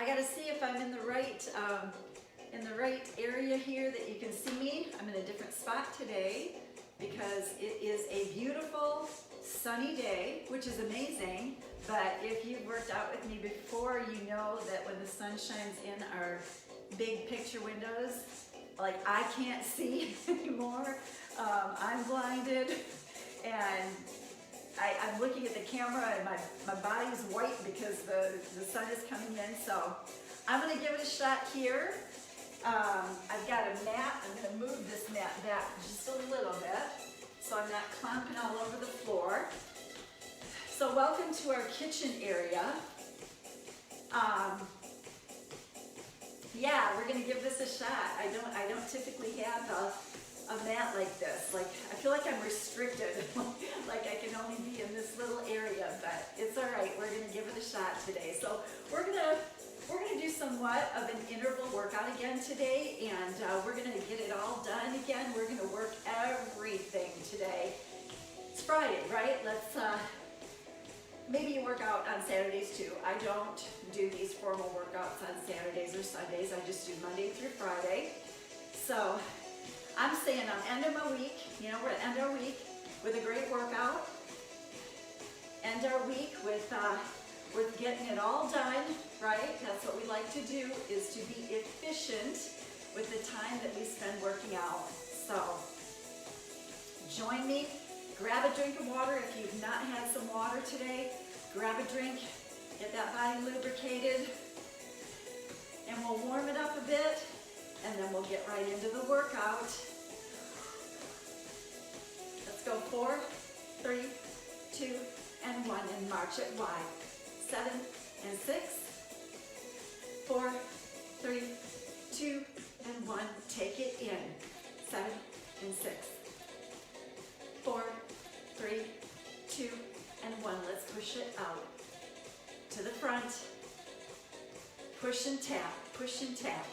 I gotta see if I'm in the right area here that you can see me. I'm in a different spot today because it is a beautiful sunny day, which is amazing. But if you've worked out with me before, you know that when the sun shines in our big picture windows, like I can't see anymore. I'm blinded, and I'm looking at the camera and my body's white because the sun is coming in. So I'm gonna give it a shot here. I've got a mat. I'm gonna move this mat back just a little bit so I'm not clomping all over the floor. So welcome to our kitchen area. Yeah, we're gonna give this a shot. I don't typically have a mat like this. Like, I feel like I'm restricted. Like I can only be in this little area, but it's all right. We're gonna give it a shot today. So we're gonna do somewhat of an interval workout again today, and we're gonna get it all done again. We're gonna work everything today. It's Friday, right? Let's maybe you work out on Saturdays too. I don't do these formal workouts on Saturdays or Sundays. I just do Monday through Friday. So I'm saying I'm ending my week. You know, we're gonna end our week with a great workout. End our week with getting it all done, right? That's what we like to do, is to be efficient with the time that we spend working out. So join me. Grab a drink of water if you've not had some water today. Grab a drink, get that body lubricated, and we'll warm it up a bit, and then we'll get right into the workout. Let's go 4, 3, 2, and 1, and march it wide. 7 and 6, 4, 3, 2, and 1. Take it in. 7 and 6, 4, 3, 2, and 1. Let's push it out to the front. Push and tap, push and tap.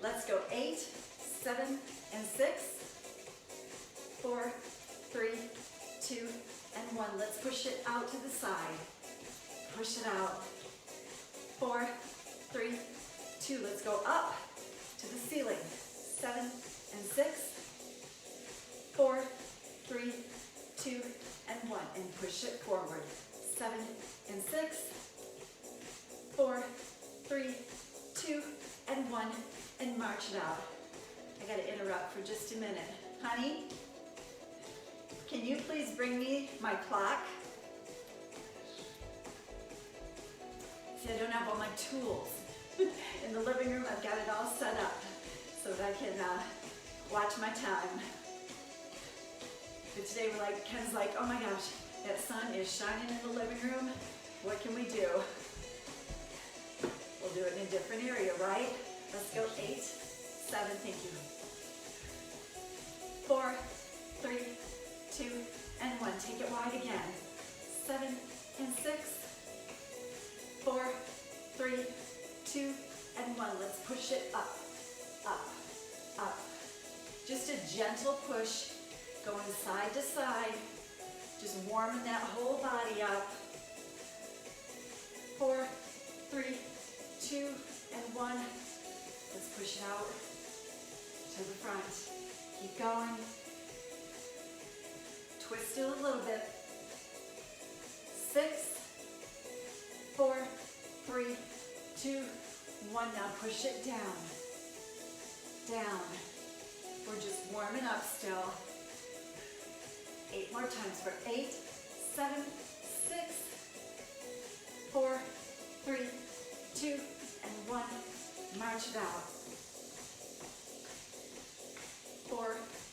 Let's go 8, 7, and 6, 4, 3, 2, and 1. Let's push it out to the side. Push it out. 4, 3, 2. Let's go up to the ceiling. 7 and 6, 4, 3, 2, and 1. And push it forward. 7 and 6, 4, 3, 2, and 1. And march it out. I gotta interrupt for just a minute. Honey, can you please bring me my clock? See, I don't have all my tools. In the living room, I've got it all set up so that I can watch my time. But today Ken's like, oh my gosh, that sun is shining in the living room. What can we do? We'll do it in a different area, right? Let's go 8, 7, thank you. 4, 3, 2, and 1. Take it wide again. 7 and 6, 4, 3, 2, and 1. Let's push it up, up, up. Just a gentle push, going side to side, just warming that whole body up. 4, 3, 2, and 1. Let's push it out to the front. Keep going. Twist it a little bit. 6, 4, 3, 2, 1. Now push it down. Down. We're just warming up still. 8 more times for 8, 7, 6, 4, 3, 2, and 1. March it out. 4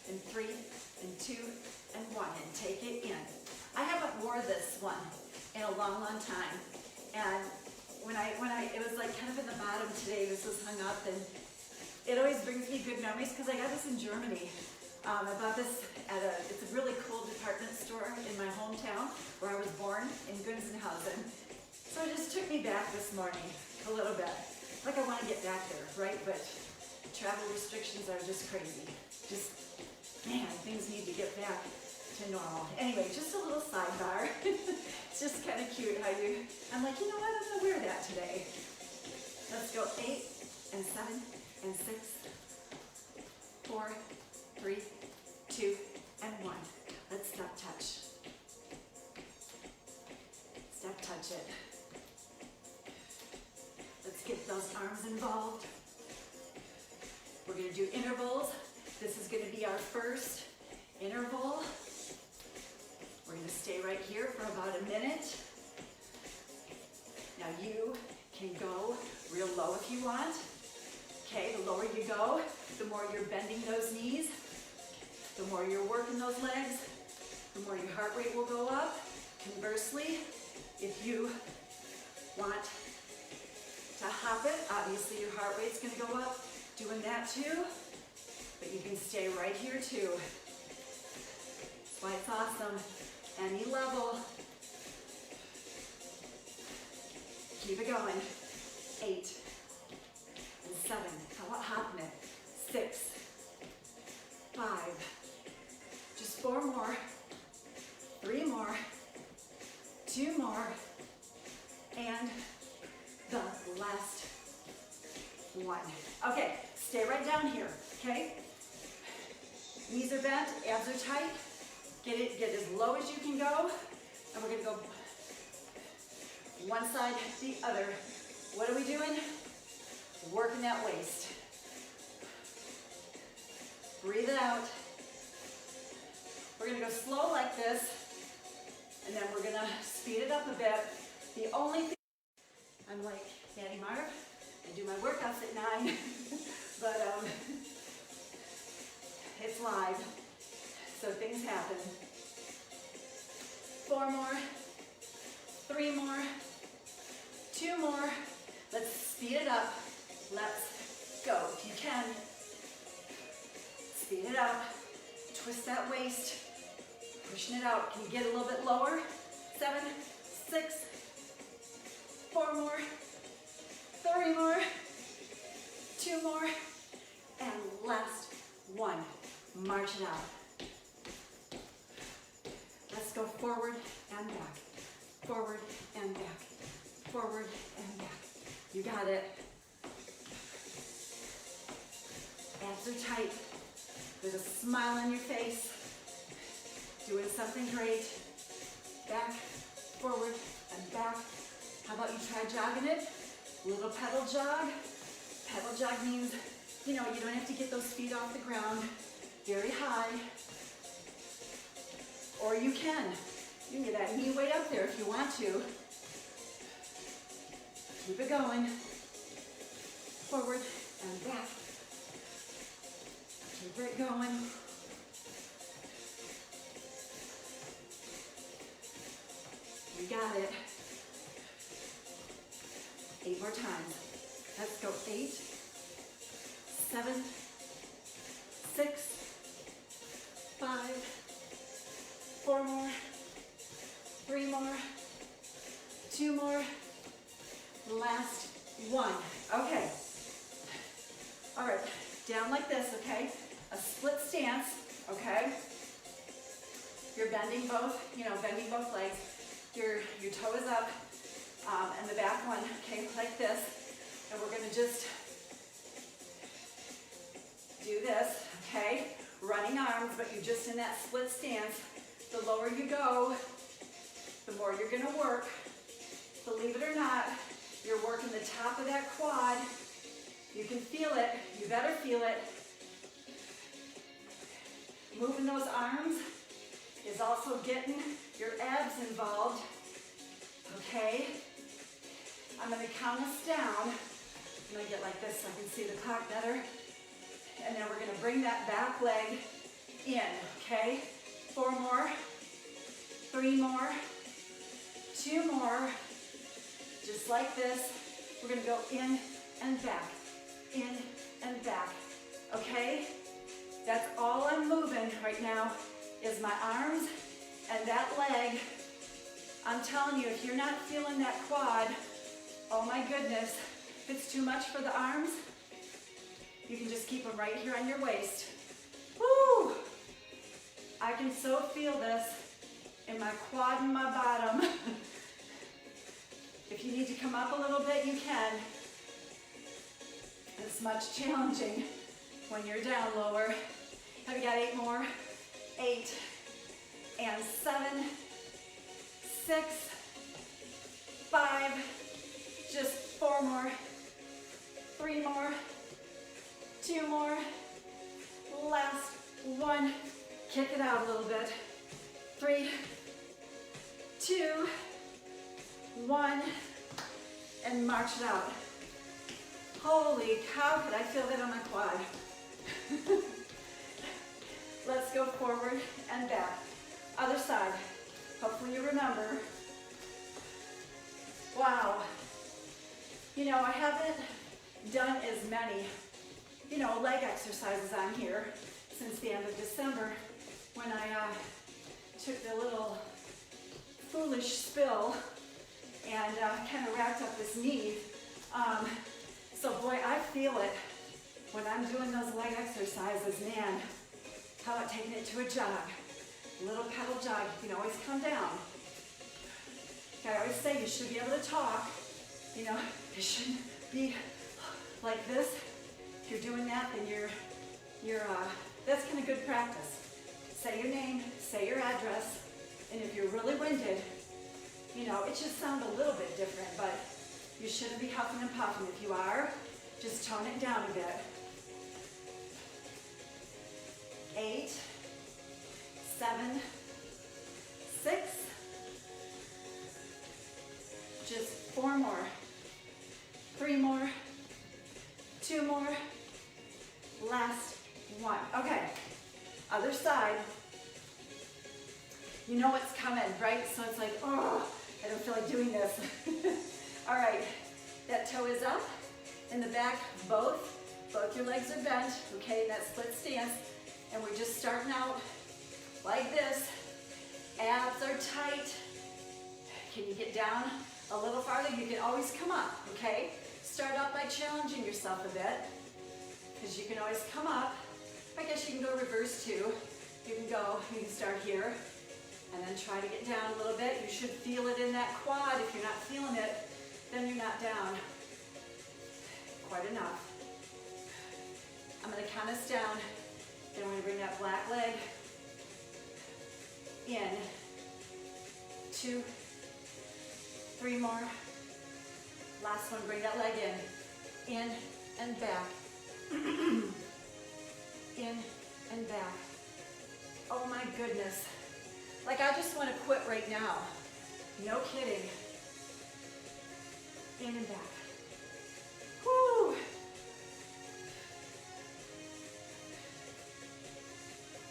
and 3 and 2 and 1, and take it in. I haven't wore this one in a long, long time, and it was like kind of in the bottom today. This was hung up, and it always brings me good memories because I got this in Germany. I bought this at it's a really cool department store in my hometown where I was born in Gunzenhausen. So it just took me back this morning a little bit. Like I want to get back there, right? But travel restrictions are just crazy. Just, man, things need to get back to normal. Anyway, just a little sidebar. It's just kind of cute how I'm like, you know what, I'm gonna wear that today. Let's go 8 and 7 and 6, 4, 3, 2, and 1. Let's step touch. Step touch it. Let's get those arms involved. We're going to do intervals. This is going to be our first interval. We're going to stay right here for about a minute. Now you can go real low if you want. Okay, the lower you go, the more you're bending those knees, the more you're working those legs, the more your heart rate will go up. Conversely, if you want to hop it, obviously your heart rate's going to go up doing that too, but you can stay right here too. That's why it's awesome. Any level. Keep it going. 8 and 7. How about hopping it? 6, 5. Just 4 more. 3 more. 2 more. And the last one. Okay, stay right down here, okay? Knees are bent, abs are tight. Get as low as you can go. And we're gonna go one side, the other. What are we doing? Working that waist. Breathe it out. We're gonna go slow like this, and then we're gonna speed it up a bit. The only thing, I'm like Daddy Marv, I do my workouts at 9, but it's live, so things happen. 4 more, 3 more, 2 more. Let's speed it up. Let's go. If you can, speed it up. Twist that waist. Pushing it out. Can you get a little bit lower? 7, 6, 4 more, 3 more, 2 more, and last one. March it out. Let's go forward and back. Forward and back. Forward and back. You got it. Abs are tight. There's a smile on your face. Doing something great. Back, forward, and back. How about you try jogging it? Little pedal jog. Pedal jog means, you don't have to get those feet off the ground very high. Or you can. You can get that knee way up there if you want to. Keep it going. Forward and back. Keep it going. You got it. 8 more times. Let's go. 8, 7, 6, 5, 4 more, 3 more, 2 more, last one. Okay. All right, down like this, okay? A split stance, okay? You're bending both legs. Your toe is up, and the back one, okay, like this. And we're gonna just do this, okay? Running arms, but you're just in that split stance. The lower you go, the more you're gonna work. Believe it or not, you're working the top of that quad. You can feel it, you better feel it. Moving those arms is also getting your abs involved, okay? I'm gonna count us down. I'm gonna get like this so I can see the clock better. And then we're gonna bring that back leg in, okay? 4 more, 3 more, 2 more, just like this. We're gonna go in and back, okay? That's all I'm moving right now is my arms and that leg. I'm telling you, if you're not feeling that quad, oh my goodness, if it's too much for the arms, you can just keep them right here on your waist. Woo! I can so feel this in my quad and my bottom. If you need to come up a little bit, you can. as much challenging when you're down lower. Have you got 8 more? 8 and 7, 6, 5, just 4 more, 3 more, 2 more, last 1. Kick it out a little bit. 3, 2, 1, and march it out. Holy cow, could I feel that on my quad? Let's go forward and back. Other side. Hopefully you remember. Wow. You know, I haven't done as many, leg exercises on here since the end of December when I took the little foolish spill and kind of racked up this knee. So boy, I feel it when I'm doing those leg exercises, man. How about taking it to a jog? Little pedal jog, you can always come down. I always say you should be able to talk. You shouldn't be like this. If you're doing that, then that's kind of good practice. Say your name, say your address, and if you're really winded, it should sound a little bit different, but you shouldn't be huffing and puffing. If you are, just tone it down a bit. 8, 7, 6, just 4 more, 3 more, 2 more, last 1. Okay, other side. You know what's coming, right? So it's like, oh, I don't feel like doing this. All right, that toe is up in the back, both your legs are bent, okay, in that split stance, and we're just starting out like this. Abs are tight. Can you get down a little farther? You can always come up, okay? Start out by challenging yourself a bit, because you can always come up. I guess you can go reverse too. You can start here, and then try to get down a little bit. You should feel it in that quad. If you're not feeling it, then you're not down. Quite enough. I'm gonna count us down. Then we're gonna bring that black leg in. 2, 3 more. Last one, bring that leg in and back. In and back. Oh my goodness. Like I just want to quit right now. No kidding. In and back. Whoo!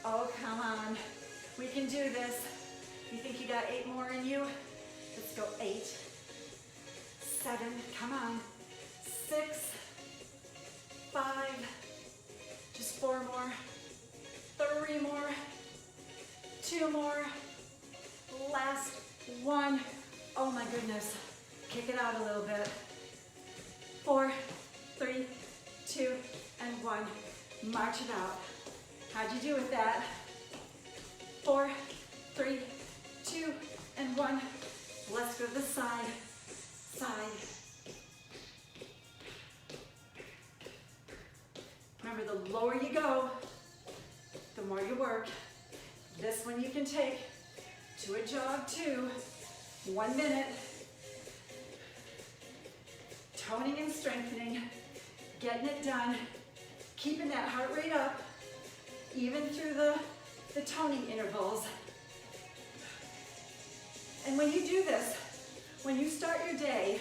Oh, come on. We can do this. You think you got 8 more in you? Let's go. 8, 7, come on. 6, 5, just 4 more. 3 more. 2 more. Last 1. Oh my goodness. Kick it out a little bit. 4, 3, 2, and 1. March it out. How'd you do with that? 4, 3, 2, and 1. Let's go to the side. Remember, the lower you go, the more you work. This one you can take to a jog too. 1 minute. Toning and strengthening, getting it done, keeping that heart rate up, even through the toning intervals. And when you do this, when you start your day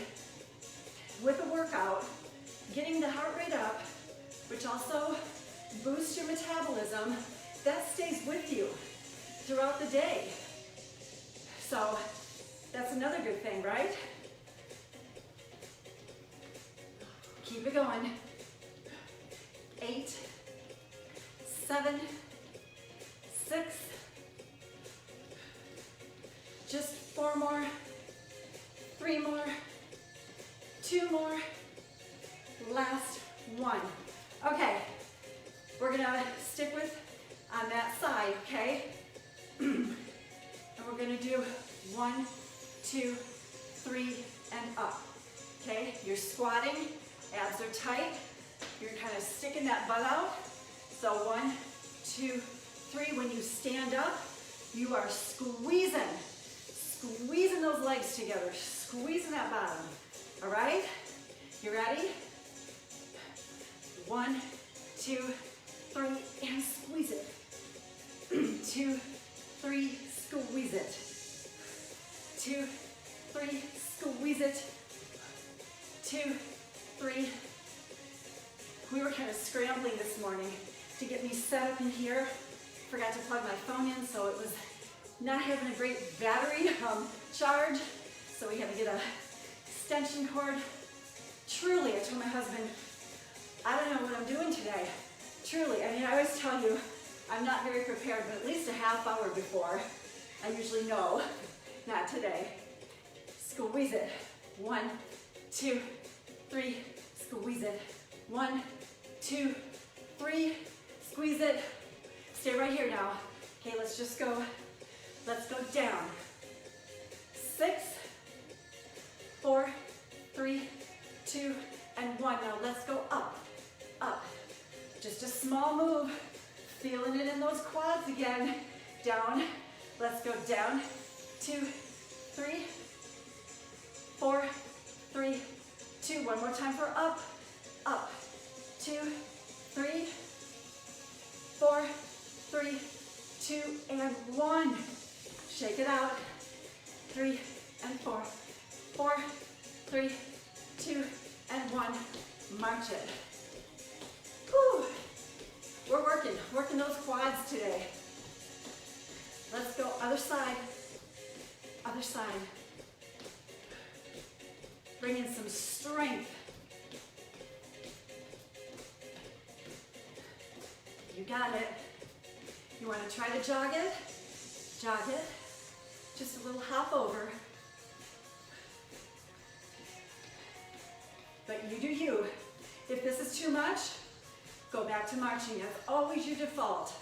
with a workout, getting the heart rate up, which also boosts your metabolism, that stays with you throughout the day. So that's another good thing, right? Keep it going. 8, 7, 6, just 4 more, 3 more, 2 more, last 1. Okay, we're gonna stick with on that side, okay? And we're gonna do 1, 2, 3, and up. Okay, you're squatting, abs are tight. You're kind of sticking that butt out. So 1, 2, 3. When you stand up, you are squeezing those legs together, squeezing that bottom. All right? You ready? 1, 2, 3, and squeeze it. 2, 3, squeeze it. 2, 3, squeeze it. 2, 3. We were kind of scrambling this morning to get me set up in here. Forgot to plug my phone in, so it was not having a great battery charge. So we had to get a extension cord. Truly, I told my husband, I don't know what I'm doing today. Truly, I mean, I always tell you, I'm not very prepared, but at least a half hour before, I usually know. Not today. Squeeze it. 1, 2, 3, squeeze it. 1, 2, 3, squeeze it. Stay right here now. Okay, let's just go. Let's go down. 6, 4, 3, 2, and 1. Now let's go up, up. Just a small move. Feeling it in those quads again. Down. Let's go down. 2, 3, 4, 3, 2. One more time for up, up. 2, 3, 4, 3, 2, and 1. Shake it out. 3 and 4. 4, 3, 2, and 1. March it. Whew. We're working those quads today. Let's go other side. Other side. Bring in some strength. You got it. You want to try to jog it? Jog it. Just a little hop over. But you do you. If this is too much, go back to marching. That's always your default.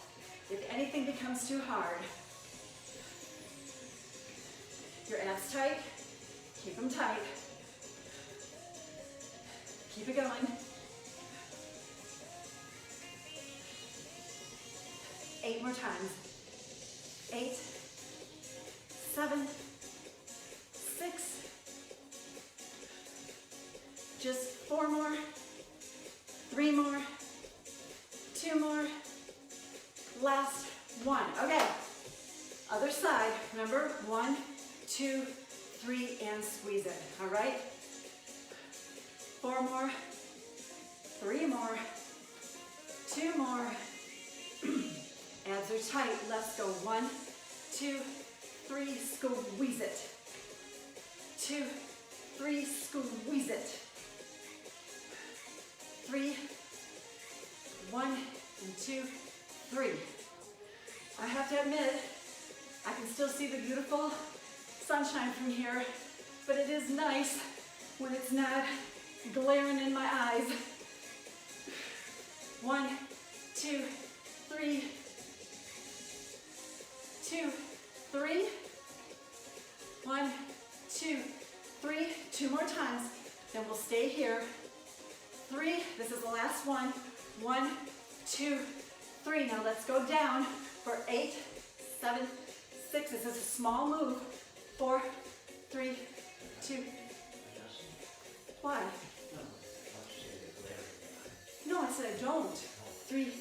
If anything becomes too hard. Your abs tight. Keep them tight. Keep it going. 8 more times. 8, 7, 6. Just 4 more. 3 more. 2 more. Last 1. Okay. Other side. Remember, 1, 2, 3, and squeeze it. All right? 4 more. 3 more. 2 more. Abs are tight. Let's go. 1, 2, 3. Squeeze it. 2, 3. Squeeze it. 3. 1 and 2, 3. I have to admit, I can still see the beautiful sunshine from here, but it is nice when it's not glaring in my eyes. 1, 2, 3. 2, 3. 1, 2, 3. 2 more times. Then we'll stay here. 3. This is the last one. 1, 2, 3. Now let's go down for 8, 7, 6. This is a small move. 4, 3, 2. Why? No, I said I don't. 3,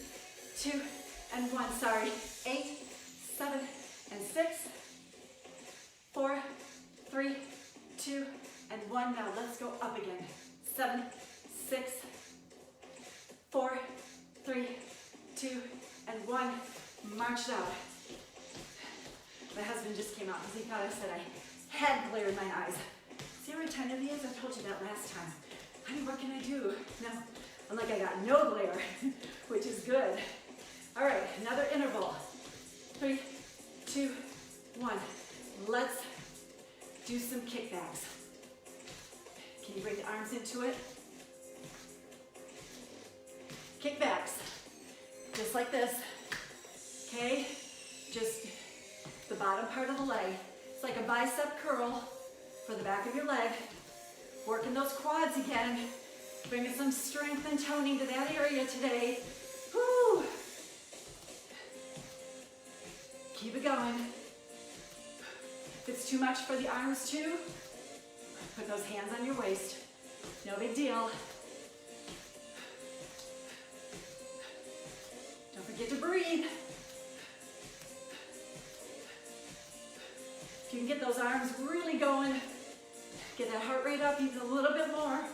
2, and 1. Sorry. 8, 7, and 6. 4, 3, 2, and 1. Now let's go up again. 7, 6, 4, 3, 2, and 1. March it out. My husband just came out because he thought I said I had glare in my eyes. See how retentive he is? I told you that last time. Honey, what can I do? No, I'm like, I got no glare, which is good. All right, another interval. 3, 2, 1. Let's do some kickbacks. Can you bring the arms into it? Kickbacks, just like this, okay? Just the bottom part of the leg. It's like a bicep curl for the back of your leg. Working those quads again. Bringing some strength and toning to that area today. Woo! Keep it going. If it's too much for the arms too, put those hands on your waist. No big deal. Don't forget to breathe. If you can get those arms really going, get that heart rate up even a little bit more.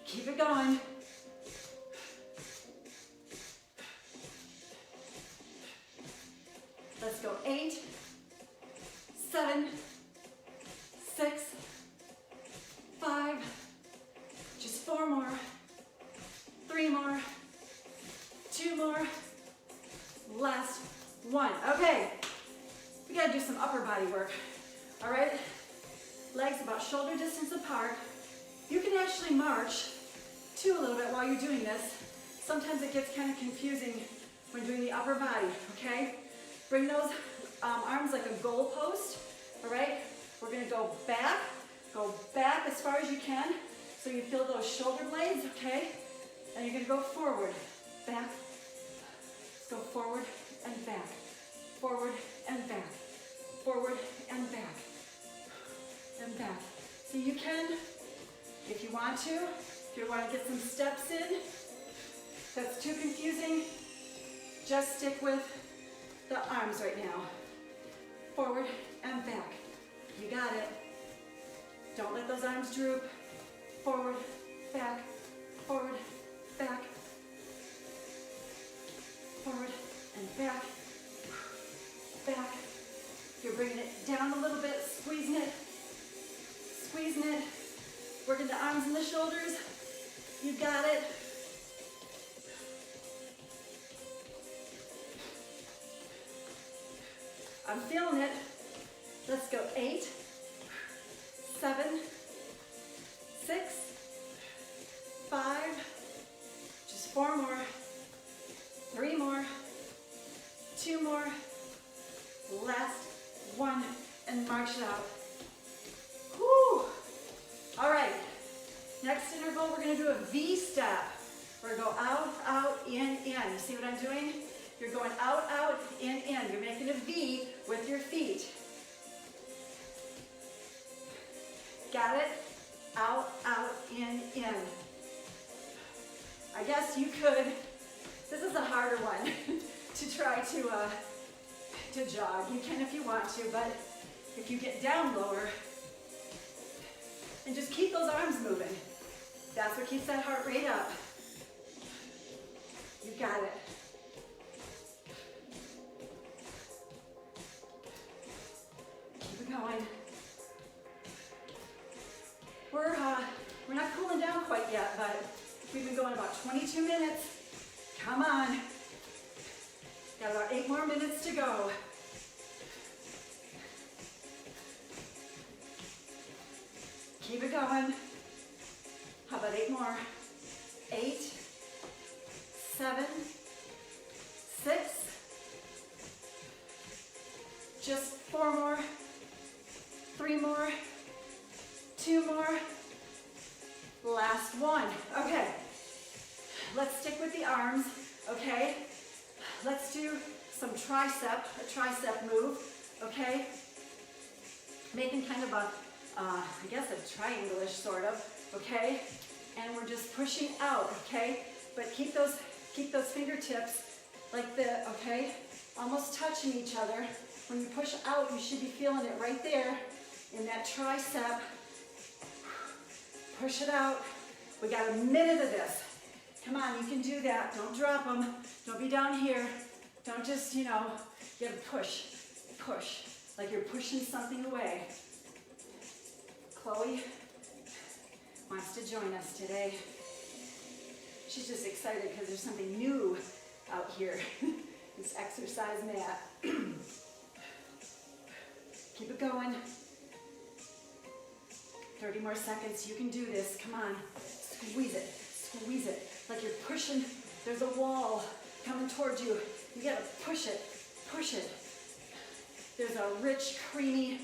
Keep it going. Let's go. 8, 7, 6, 5, just 4 more, 3 more, 2 more, last 1. Okay, we gotta do some upper body work, all right? Legs about shoulder distance apart. You can actually march too a little bit while you're doing this. Sometimes it gets kind of confusing when doing the upper body, okay? Bring those arms like a goal post, all right? We're gonna go back as far as you can, so you feel those shoulder blades, okay? And you're gonna go forward, back. Let's go forward and back, forward and back, forward and back, and back. So you can, if you want to get some steps in, if that's too confusing, just stick with the arms right now. Forward and back. You got it. Don't let those arms droop. Forward, back, forward, back, forward and back, back. You're bringing it down a little bit, squeezing it, working the arms and the shoulders. You got it. I'm feeling it. Let's go. 8, 7, 6, 5, just 4 more, 3 more, 2 more, last 1, and march it out. Whew. All right, next interval, we're gonna do a V step. We're gonna go out, out, in. You see what I'm doing? You're going out, out, in. You're making a V with your feet. Got it? Out, out, in. I guess you could, this is a harder one to try to jog. You can if you want to, but if you get down lower, and just keep those arms moving. That's what keeps that heart rate up. You got it. Keep it going. We're not cooling down quite yet, but we've been going about 22 minutes. Come on. Got about 8 more minutes to go. Keep it going. How about 8 more? 8, 7, 6, just 4 more, 3 more, 2 more, last 1. Okay, let's stick with the arms, okay? Let's do some a tricep move, okay? Making kind of a, I guess a triangle-ish sort of, okay? And we're just pushing out, okay? But keep those fingertips like this, okay? Almost touching each other. When you push out, you should be feeling it right there in that tricep. Push it out. We got a minute of this. Come on, you can do that. Don't drop them. Don't be down here. Don't just, you have to push, like you're pushing something away. Chloe wants to join us today. She's just excited because there's something new out here. This exercise mat. Keep it going. 30 more seconds. You can do this. Come on. Squeeze it. Squeeze it. Like you're pushing. There's a wall coming towards you. You gotta push it. Push it. There's a rich, creamy,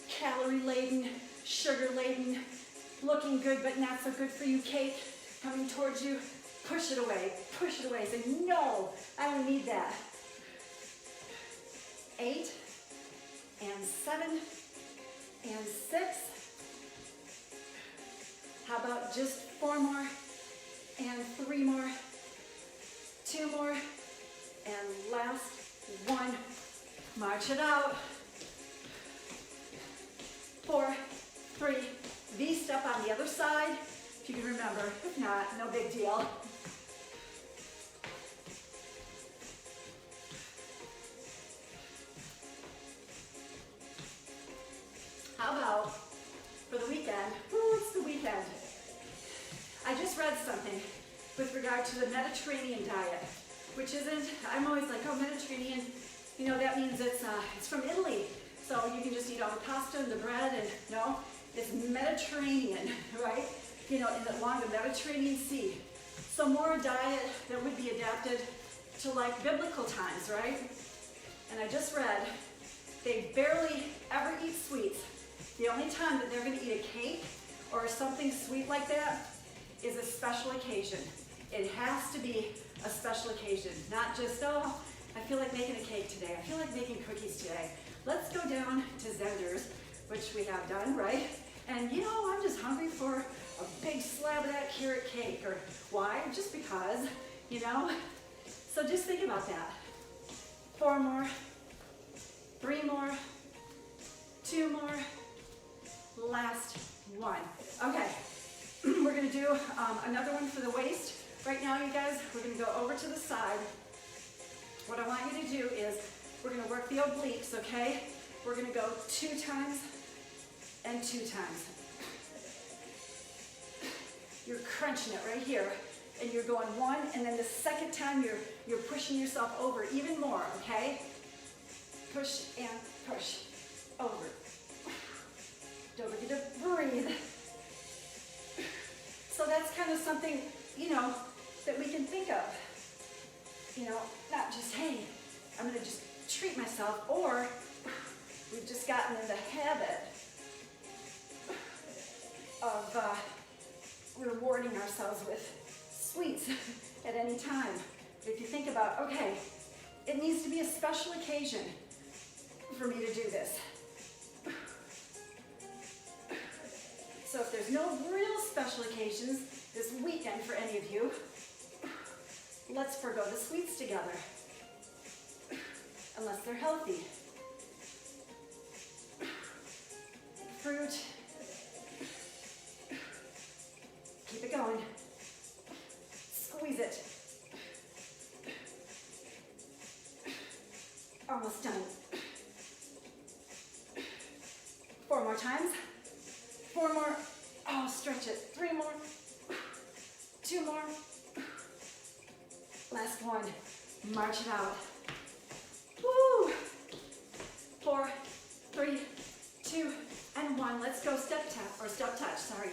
calorie-laden, sugar-laden looking good but not so good for you cake coming towards you. Push it away, push it away. Say, no, I don't need that. 8 and 7 and 6. How about just 4 more and 3 more, 2 more, and last 1. March it out. 4, 3, V-step on the other side, if you can remember. If not, no big deal. How about for the weekend? Ooh, it's the weekend. I just read something with regard to the Mediterranean diet, which isn't, I'm always like, oh, Mediterranean, you know, that means it's from Italy. So you can just eat all the pasta and the bread, and no, it's Mediterranean, right? You know, along the Mediterranean Sea. So more a diet that would be adapted to like biblical times, right? And I just read, they barely ever eat sweets. The only time that they're gonna eat a cake or something sweet like that is a special occasion. It has to be a special occasion, not just, oh, I feel like making a cake today. I feel like making cookies today. Let's go down to Zender's, which we have done, right? And you know, I'm just hungry for a big slab of that carrot cake. Or why? Just because, you know? So just think about that. 4 more, 3 more, 2 more, last 1. Okay, we're gonna do another one for the waist. Right now, you guys, we're gonna go over to the side. What I want you to do is, we're gonna work the obliques, okay? We're gonna go 2 times and 2 times. You're crunching it right here, and you're going 1, and then the second time you're pushing yourself over even more, okay? Push and push, over. Don't forget to breathe. So that's kind of something, you know, that we can think of. You know, not just, hey, I'm gonna just treat myself, or we've just gotten in the habit of rewarding ourselves with sweets at any time. But if you think about, okay, it needs to be a special occasion for me to do this. So if there's no real special occasions this weekend for any of you, let's forgo the sweets together. Unless they're healthy. Fruit. Keep it going. Squeeze it. Almost done. 4 more times. 4 more. Oh, stretch it. 3 more. 2 more. Last 1. March it out. Woo! 4, 3, 2, and 1. Let's go step tap, or step touch, sorry.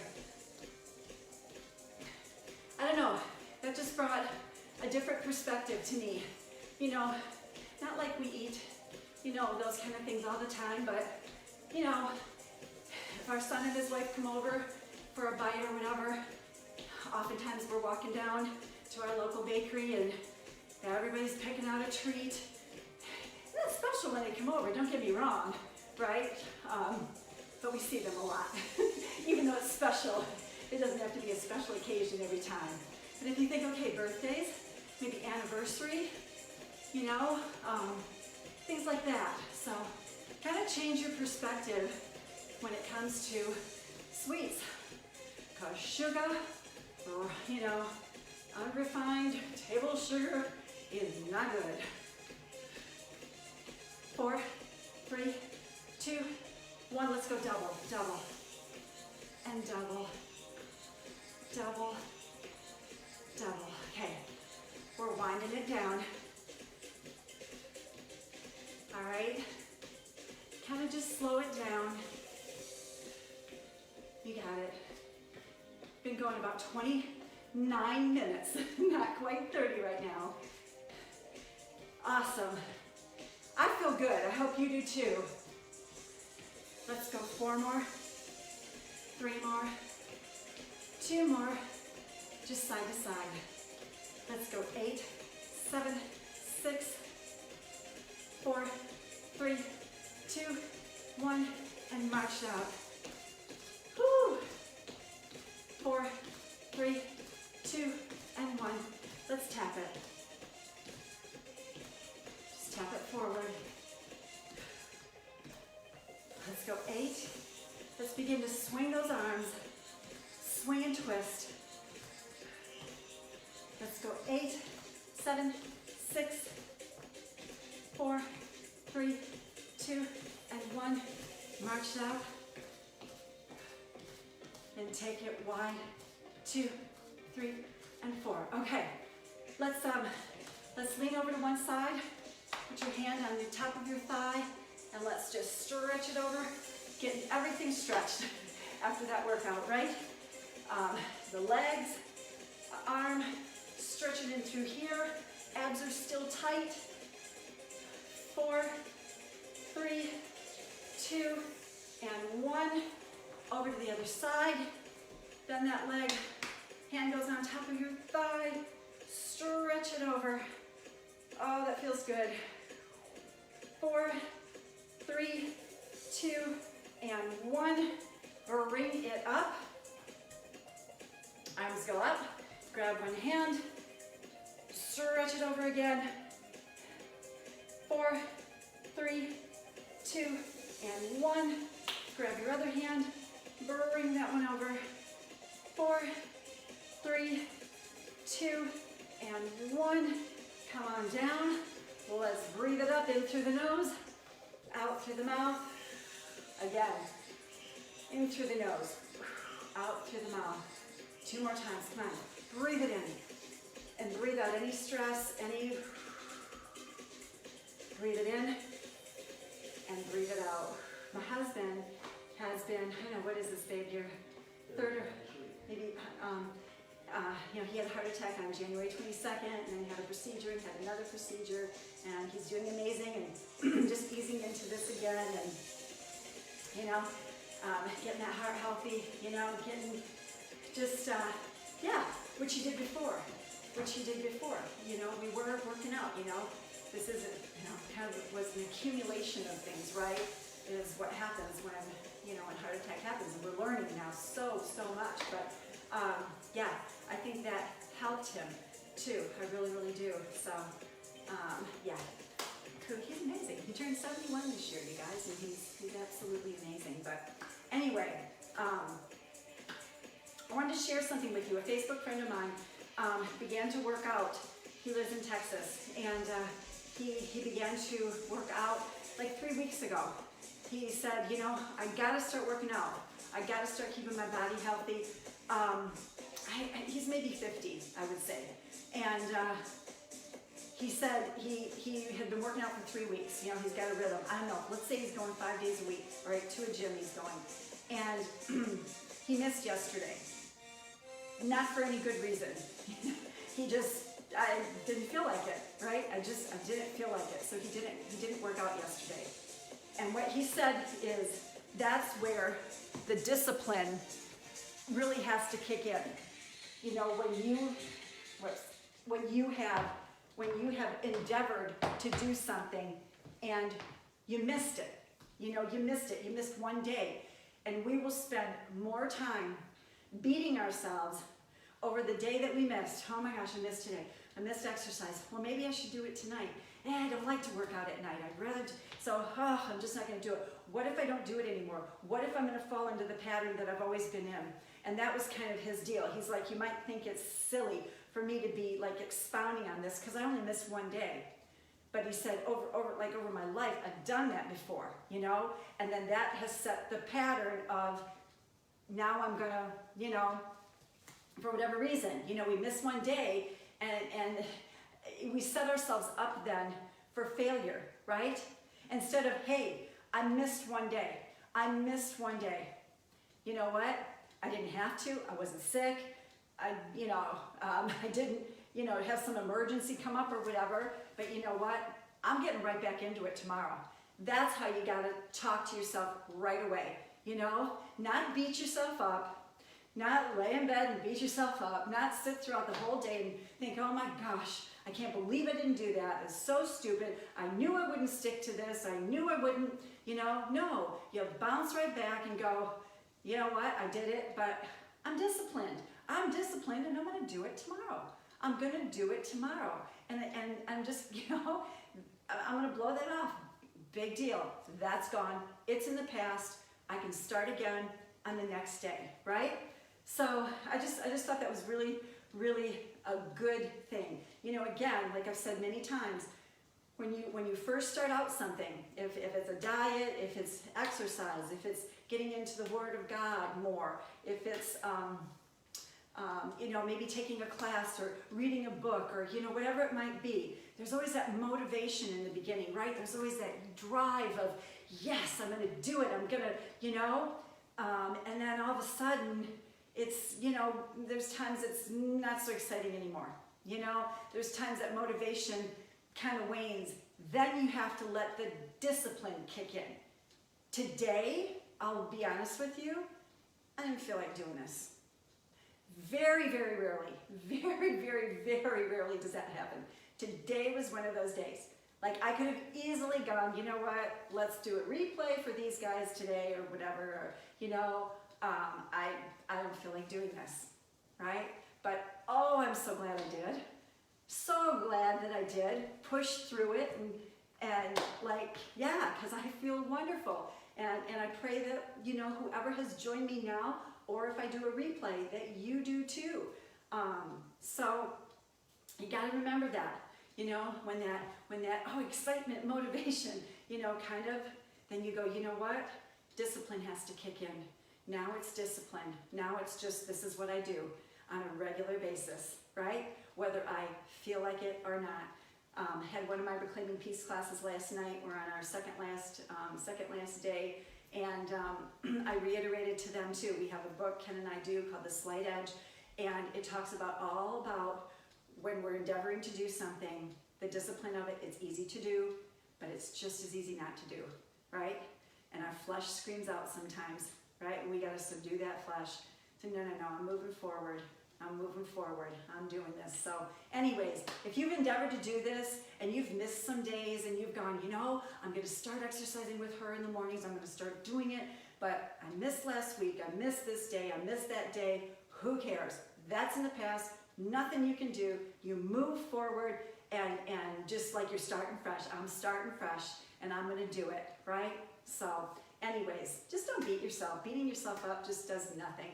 I don't know, that just brought a different perspective to me. You know, not like we eat, you know, those kind of things all the time, but, you know, if our son and his wife come over for a bite or whatever, oftentimes we're walking down to our local bakery and everybody's picking out a treat. It's special when they come over, don't get me wrong, right? But we see them a lot. Even though it's special, it doesn't have to be a special occasion every time. But if you think, okay, birthdays, maybe anniversary, you know, things like that. So kind of change your perspective when it comes to sweets. Because sugar, or, you know, unrefined table sugar is not good. 4, 3, 2, 1. Let's go double, double, and double, double, double. Okay, we're winding it down. All right, kind of just slow it down. You got it. Been going about 29 minutes, not quite 30 right now. Awesome. I feel good. I hope you do too. Let's go 4 more, 3 more, 2 more, just side to side. Let's go. 8, 7, 6, 4, 3, 2, 1, and march out. Woo! 4, 3, 2, and 1. Let's tap it. Just tap it forward. Let's go. 8. Let's begin to swing those arms. Swing and twist. Let's go. 8, 7, 6, 4, 3, 2, and 1. March out. And take it. 1, 2, 3, and 4. Okay. Let's lean over to one side. Put your hand on the top of your thigh, and let's just stretch it over. Getting everything stretched after that workout, right? The legs, arm, stretch it in through here. Abs are still tight. 4, 3, 2, and 1. Over to the other side. Bend that leg. Hand goes on top of your thigh. Stretch it over. Oh, that feels good. 4, 3, 2, and 1. Bring it up. Arms go up. Grab one hand. Stretch it over again. 4, 3, 2, and 1. Grab your other hand. Bring that one over. 4, 3, 2, and 1. Come on down. Let's breathe it up in through the nose, out through the mouth. Again, in through the nose, out through the mouth. 2 more times, come on. Breathe it in and breathe out any stress, breathe it in and breathe it out. My husband has been, I don't know, what is this, babe, your third or maybe, he had a heart attack on January 22nd, and then he had a procedure, he had another procedure, and he's doing amazing, and just easing into this again, and, getting that heart healthy, getting just, which he did before, we were working out, this isn't, kind of was an accumulation of things, right, is what happens when, when heart attack happens, and we're learning now so much, but, I think that helped him too. I really, really do. So, he's amazing. He turned 71 this year, you guys, and he's absolutely amazing. But anyway, I wanted to share something with you. A Facebook friend of mine began to work out. He lives in Texas, and he began to work out like 3 weeks ago. He said, I gotta start working out. I gotta start keeping my body healthy. He's maybe 50, I would say. And he said he had been working out for 3 weeks. He's got a rhythm. I don't know. Let's say he's going 5 days a week, right? To a gym he's going. And he missed yesterday. Not for any good reason. I didn't feel like it, right? I didn't feel like it. So he didn't work out yesterday. And what he said is that's where the discipline really has to kick in. When you have endeavored to do something and you missed it. You missed one day. And we will spend more time beating ourselves over the day that we missed. Oh my gosh, I missed today. I missed exercise. Well, maybe I should do it tonight. I don't like to work out at night. I'd rather, I'm just not gonna do it. What if I don't do it anymore? What if I'm gonna fall into the pattern that I've always been in? And that was kind of his deal. He's like, you might think it's silly for me to be like expounding on this because I only missed one day. But he said, over my life, I've done that before, And then that has set the pattern of now I'm gonna, for whatever reason, we miss one day and we set ourselves up then for failure, right? Instead of, hey, I missed one day. You know what? I didn't have to. I wasn't sick. I didn't, have some emergency come up or whatever. But you know what? I'm getting right back into it tomorrow. That's how you got to talk to yourself right away. Not beat yourself up. Not lay in bed and beat yourself up, not sit throughout the whole day and think, oh my gosh, I can't believe I didn't do that. It's so stupid. I knew I wouldn't stick to this. I knew I wouldn't, no. You bounce right back and go, you know what, I did it, but I'm disciplined. I'm disciplined and I'm gonna do it tomorrow. I'm gonna do it tomorrow. And I'm just, I'm gonna blow that off. Big deal. That's gone. It's in the past. I can start again on the next day, right? So I just thought that was really, really a good thing. Again, like I've said many times, when you first start out something, if it's a diet, if it's exercise, if it's getting into the Word of God more, if it's maybe taking a class or reading a book or whatever it might be, there's always that motivation in the beginning, right? There's always that drive of, yes, I'm going to do it. I'm going to, and then all of a sudden, it's, there's times it's not so exciting anymore. There's times that motivation kind of wanes. Then you have to let the discipline kick in. Today, I'll be honest with you, I didn't feel like doing this. Very, very rarely, very, very, very rarely does that happen. Today was one of those days. Like I could have easily gone, you know what, let's do a replay for these guys today or whatever, or, I don't feel like doing this, right? But, oh, I'm so glad I did. So glad that I did. Push through it and like, yeah, because I feel wonderful. And I pray that, whoever has joined me now, or if I do a replay, that you do too. So you got to remember that, when that, excitement, motivation, kind of, then you go, you know what? Discipline has to kick in. Now it's discipline. Now it's just, this is what I do on a regular basis, right? Whether I feel like it or not. Had one of my Reclaiming Peace classes last night. We're on our second last day. And I reiterated to them too, we have a book Ken and I do called The Slight Edge, and it talks all about when we're endeavoring to do something, the discipline of it. It's easy to do, but it's just as easy not to do, right? And our flesh screams out sometimes, right? And we got to subdue that flesh. So no, I'm moving forward. I'm moving forward. I'm doing this. So anyways, if you've endeavored to do this and you've missed some days and you've gone, I'm going to start exercising with her in the mornings. I'm going to start doing it. But I missed last week. I missed this day. I missed that day. Who cares? That's in the past. Nothing you can do. You move forward and just like you're starting fresh. I'm starting fresh and I'm going to do it, right? So anyways, just don't beat yourself. Beating yourself up just does nothing.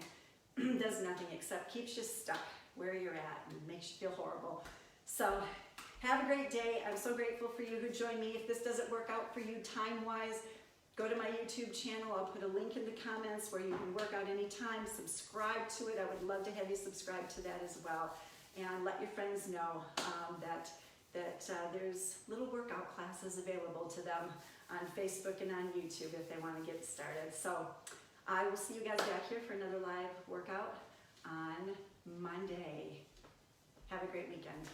Does nothing except keeps you stuck where you're at and makes you feel horrible. So have a great day. I'm so grateful for you who joined me. If this doesn't work out for you time-wise, go to my YouTube channel. I'll put a link in the comments where you can work out anytime. Subscribe to it. I would love to have you subscribe to that as well. And let your friends know that there's little workout classes available to them on Facebook and on YouTube if they want to get started. So I will see you guys back here for another live workout on Monday. Have a great weekend.